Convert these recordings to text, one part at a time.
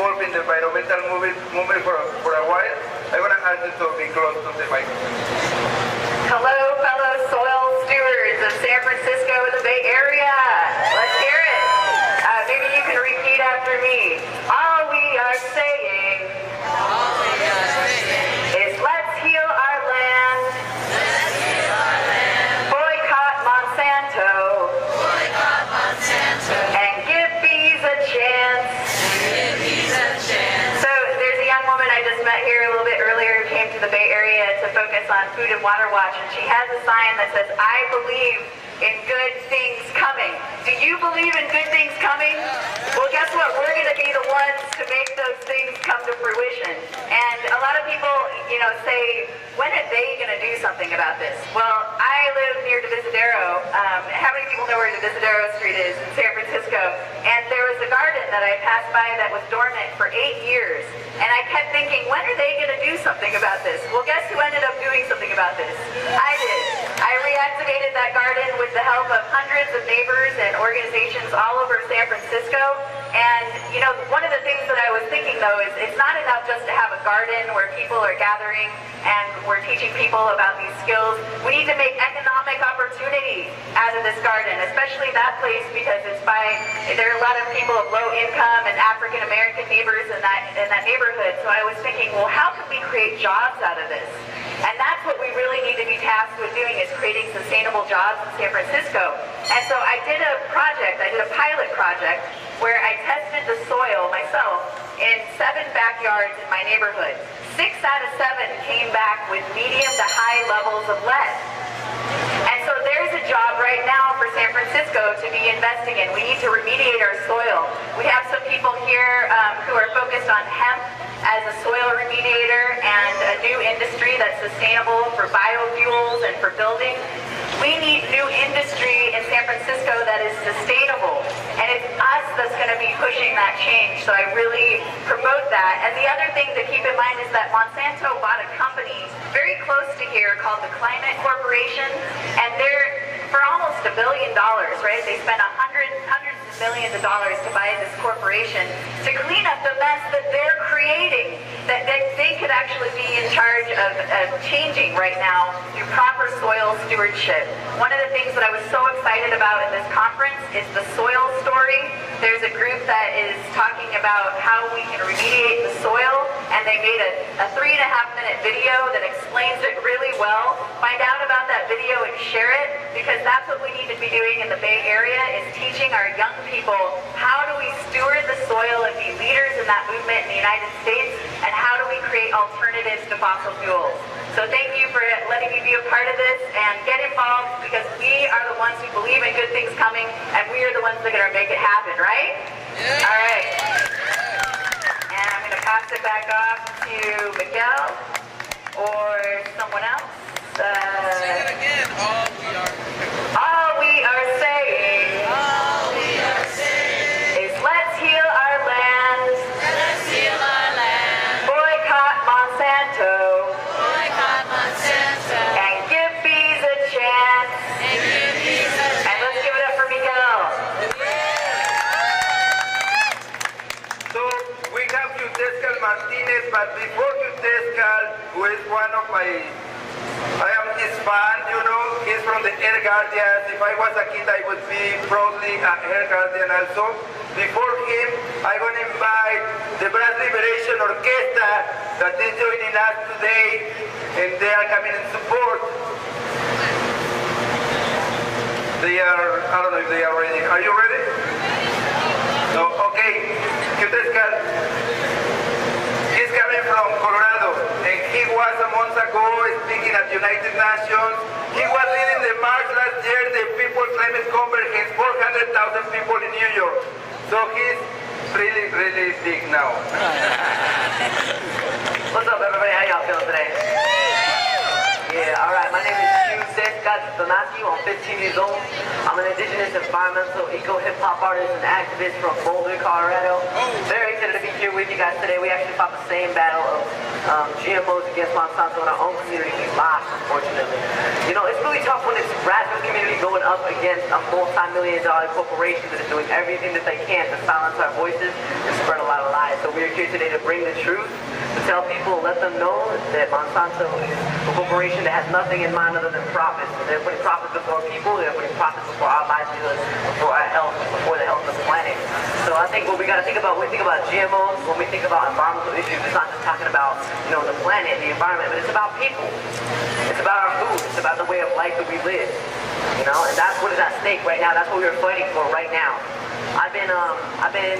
involved in the environmental movement for a while. I want to ask you to be close to the microphone. Hello, fellow soil stewards of San Francisco and the Bay Area. Let's hear it. Maybe you can repeat after me. All we are saying is let's heal our land. Boycott Monsanto. And give bees a chance. So there's a young woman I just met here a little bit earlier who came to the Bay Area to focus on Food and Water Watch, and she has a sign that says, I believe in good things coming. Do you believe in good things coming? Well, guess what? We're going to be the ones to make those things come to fruition. And a lot of people, say, when are they going to do something about this? Well, I live near Divisadero. How many people know where Divisadero Street is in San Francisco? And there was a garden that I passed by that was dormant for 8 years. And I kept thinking, when are they going to do something about this? Well, guess who ended up doing something about this? I did. I reactivated that garden with the help of hundreds of neighbors and organizations all over San Francisco. And, one of the things that I was thinking, though, is it's not enough just to have a garden where people are gathering and we're teaching people about these skills. We need to make economic opportunity out of this garden, especially that place, because there are a lot of people of low income and African American neighbors in that neighborhood. So I was thinking, well, how can we create jobs out of this? And that's what we really need to be tasked with doing, is creating sustainable jobs in San Francisco. And so I did a pilot project, where I tested the soil myself in 7 backyards in my neighborhood. 6 out of 7 came back with medium to high levels of lead. And so there's a job right now for San Francisco to be investing in. We need to remediate our soil. We have some people here who are focused on hemp as a soil remediator and a new industry that's sustainable for biofuels and for building. We need new industry in San Francisco that is sustainable, and it's us that's going to be pushing that change, so I really promote that. And the other thing to keep in mind is that Monsanto bought a company very close to here called the Climate Corporation, and they're for almost $1 billion, right? They spent hundreds of millions of dollars to buy this corporation to clean up the mess that they're creating, that they could actually be in charge of changing right now through proper soil stewardship. One of the things that I was so excited about in this conference is the soil story. There's a group that is talking about how we can remediate the soil, and they made a 3.5-minute video that explains it really well. Find out about that video and share it, because that's what we need to be doing in the Bay Area, is teaching our young people how do we steward the soil and be leaders in that movement in the United States, and how do we create alternatives to fossil fuels. So thank you for letting me be a part of this, and get involved, because we are the ones who believe in good things coming, and we are the ones that are going to make it happen, right? Yeah. All right. And I'm going to pass it back off to Miguel or someone else. Say it again. All we are saying is let's heal our land. Let's heal our land. Boycott Monsanto. Boycott Monsanto. And give bees a chance. And give bees a chance. And let's give it up for Miguel. So we have Xiuhtezcatl Martinez, but before Xiuhtezcatl, who is one of I am his fan, he's from the Air Guardians. If I was a kid, I would be proudly an Air Guardian also. Before him, I'm going to invite the Brass Liberation Orchestra that is joining us today, and they are coming in support. I don't know if they are ready. Are you ready? No? Okay. Xiuhtezcatl, he's coming from Colorado, and he was a month ago speaking at United Nations. He was leading the march last year, the People's Climate Convergence, 400,000 people in New York. So he's really, really big now. What's up, everybody? How y'all feeling today? Yeah, all right. My name is Xiuhtezcatl Martinez. I'm 15 years old. I'm an indigenous, environmental, eco-hip-hop artist and activist from Boulder, Colorado. Very excited to be here with you guys today. We actually fought the same battle of GMOs against Monsanto in our own community. We lost, unfortunately. It's really tough when it's grassroots community going up against a multi-million-dollar corporation that is doing everything that they can to silence our voices and spread a lot of lies. So we are here today to bring the truth, to tell people, let them know that Monsanto is a corporation that has nothing in mind other than profits. They're putting profits before people, they're putting profits before our livelihood, before our health, before the health of the planet. So I think what we got to think about when we think about GMOs, when we think about environmental issues, it's not just talking about, you know, the planet, the environment, but it's about people. It's about our food. It's about the way of life that we live. You know, and that's what is at stake right now. That's what we're fighting for right now. I've been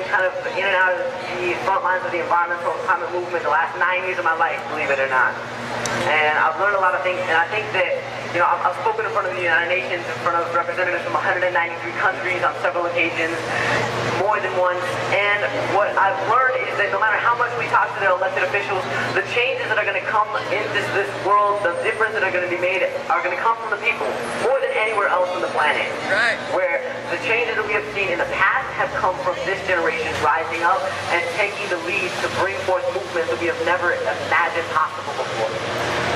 kind of in and out of the front lines of the environmental climate movement the last 9 years of my life, believe it or not. And I've learned a lot of things, and I think that, you know, I've spoken in front of the United Nations, in front of representatives from 193 countries on several occasions, more than once, and what I've learned is that no matter how much we talk to the elected officials, the changes that are going to come in this world, the difference that are going to be made are going to come from the people, more than anywhere else on the planet. Right. Where the changes that we have seen in the past have come from this generation rising up and taking the lead to bring forth movements that we have never imagined possible before.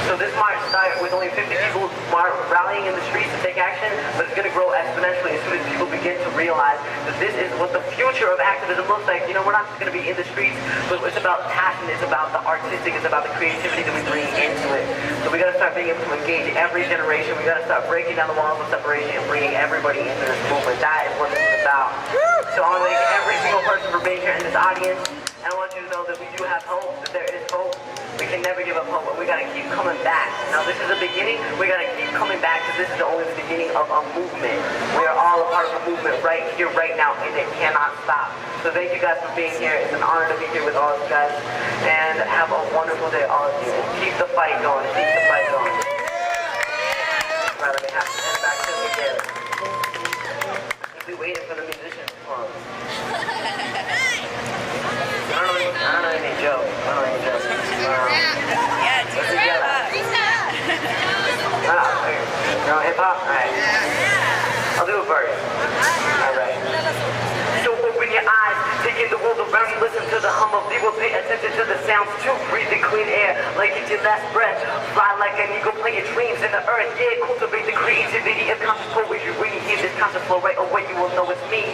So this might start with only 50 people rallying in the streets to take action, but it's going to grow exponentially as soon as people begin to realize that this is what the future of activism looks like. You know, we're not just going to be in the streets, but it's about passion, it's about the artistic, it's about the creativity that we bring into it. So we got to start being able to engage every generation. We got to start breaking down the walls of separation and bringing everybody into this movement. That is what this is about. So I want to thank every single person for being here in this audience, and I want you to know that we do have hope, that there is hope. We can never give up hope, but we gotta keep coming back. Now this is the beginning, we gotta keep coming back because this is only the beginning of a movement. We are all a part of a movement right here, right now, and it cannot stop. So thank you guys for being here. It's an honor to be here with all of you guys. And have a wonderful day, all of you. Keep the fight going, keep the fight going. Right, let me have to head back to the again. We'll be waiting for the musicians to come. I don't know any jokes. No, hip-hop? Alright. I'll do it first. Alright. So open your eyes, take in the world around you, listen to the hum of the world, pay attention to the sounds too, breathe the clean air like it's your last breath, fly like an eagle, play your dreams in the earth, yeah, cultivate the creativity of conscious poetry. When you hear this conscious flow right away, you will know it's me.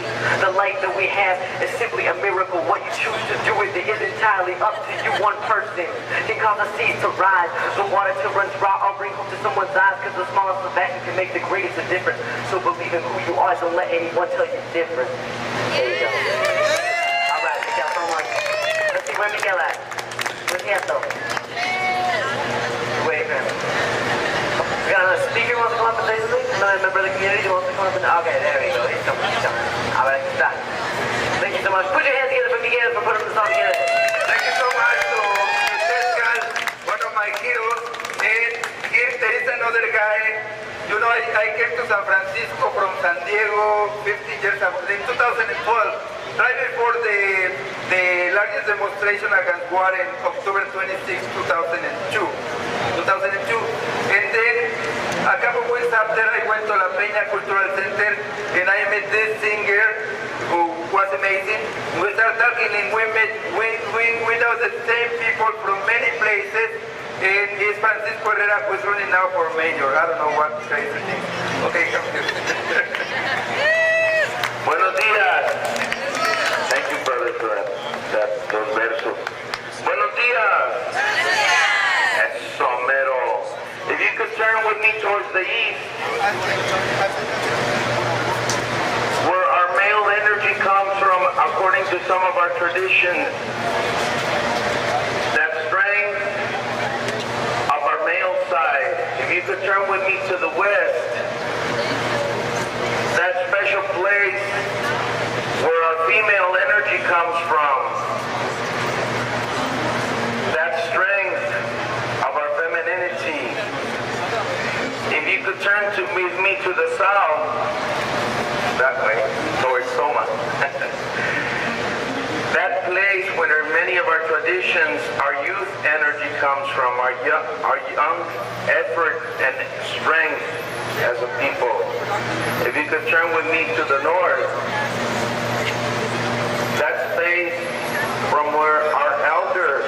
The life that we have is simply a miracle. What you choose to do with it is entirely up to you. One person can cause a seed to rise, the water to run dry, or bring hope to someone's eyes, because the smallest of actions can make the greatest of difference. So believe in who you are, don't let anyone tell you different. There you go. Alright, thank y'all so much. Let's see where Miguel at. Where's he at though? Wait a minute. We got another speaker who wants to come up and say something? Another member of the community who wants to come up and... Okay, there we go. He's coming, he's coming. Alright, stop. Thank you so much. Put your hands together for Miguel for putting this all together. Thank you so much to Xiuhtezcatl, one of my heroes. And here there is another guy. You know, I came to San Francisco from San Diego 15 years ago, in 2012, right before the largest demonstration against war in October 26, 2002. And then, a couple of weeks after, I went to La Peña Cultural Center, and I met this singer who was amazing. We started talking, and we know the same people from many places. And it's Francisco Herrera, who's running now for mayor. I don't know what crazy thing. Okay, come here. Buenos días. Thank you, brother, for those versos. Buenos días. Eso mero. If you could turn with me towards the east, where our male energy comes from, according to some of our traditions, that strength of our male side. If you could turn with me to the west, that special place where our female energy comes from, that strength of our femininity. If you could turn with me to the south, that way, towards Soma. That place where many of our traditions, our youth energy comes from, our young effort and strength as a people. If you could turn with me to the north, that space from where our elder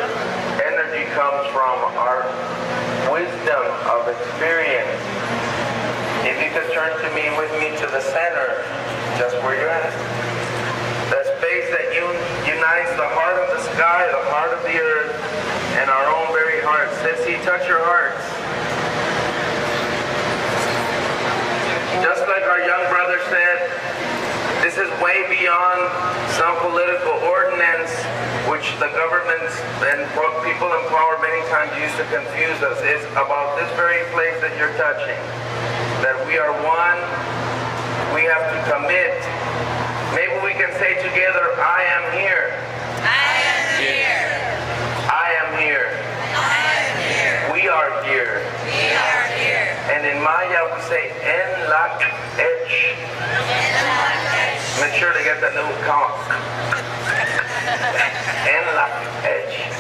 energy comes from, our wisdom of experience. If you could turn with me to the center, just where you're at. The space that unites the heart of the sky, the heart of the earth, and our own very hearts. Sissy, touch your hearts. Just like our young brother said, this is way beyond some political ordinance which the governments and people in power many times used to confuse us. It's about this very place that you're touching. That we are one, we have to commit. Maybe we can say together, I am here. I am here. I am here. I am here. We are here. We are here. And in Maya we say, en la edge. Make sure to get that little count. En la edge.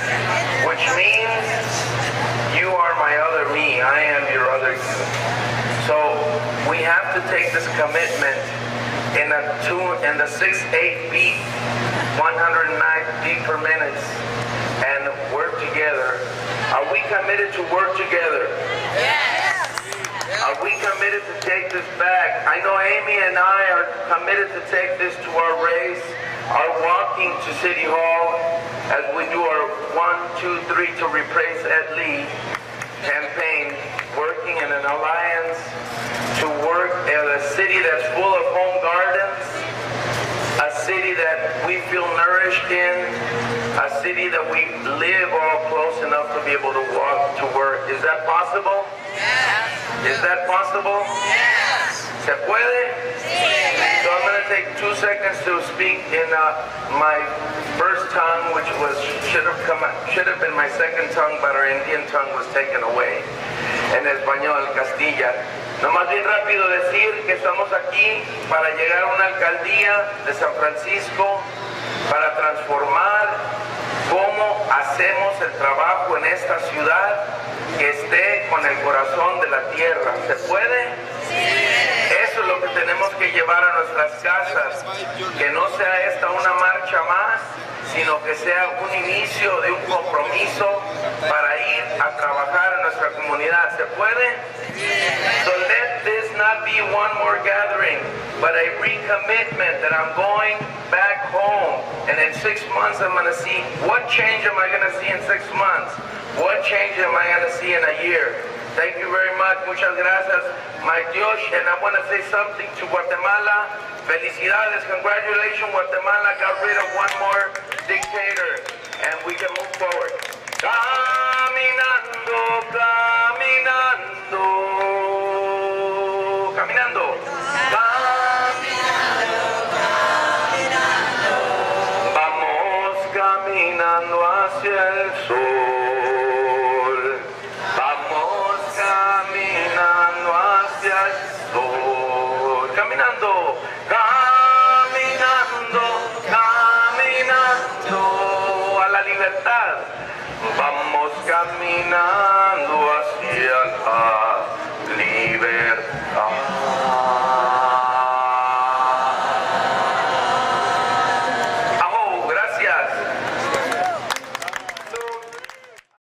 Which means, you are my other me. I am your other you. So we have to take this commitment in the 6/8 beat, 109 beat per minute, and work together. Are we committed to work together? Yes. Are we committed to take this back? I know Amy and I are committed to take this to our race, our walking to City Hall, as we do our 1, 2, 3 to replace Ed Lee campaign, working in an alliance to work in a city that's full of home gardens, a city that we feel nourished in, a city that we live all close enough to be able to walk to work. Is that possible? Yes. Is that possible? Yes. ¿Se puede? Sí. So I'm going to take 2 seconds to speak in my first tongue, which should have been my second tongue, but our Indian tongue was taken away. En español, Castilla. Nomás bien rápido decir que estamos aquí para llegar a una alcaldía de San Francisco para transformar cómo hacemos el trabajo en esta ciudad que esté con el corazón de la tierra. ¿Se puede? Eso es lo que tenemos que llevar a nuestras casas, que no sea esta una marcha más, sino que sea un inicio de un compromiso para ir a trabajar en nuestra comunidad. ¿Se puede? So let this not be one more gathering, but a recommitment that I'm going back home, and in 6 months I'm going to see, what change am I going to see in 6 months? What change am I going to see in a year? Thank you very much. Muchas gracias, my Dios. And I want to say something to Guatemala. Felicidades, congratulations, Guatemala got rid of one more dictator, and we can move forward. Caminando, caminando, caminando, caminando, vamos caminando hacia el sol, vamos caminando hacia el sol, caminando, caminando, caminando a la libertad. Vamos caminando hacia la libertad.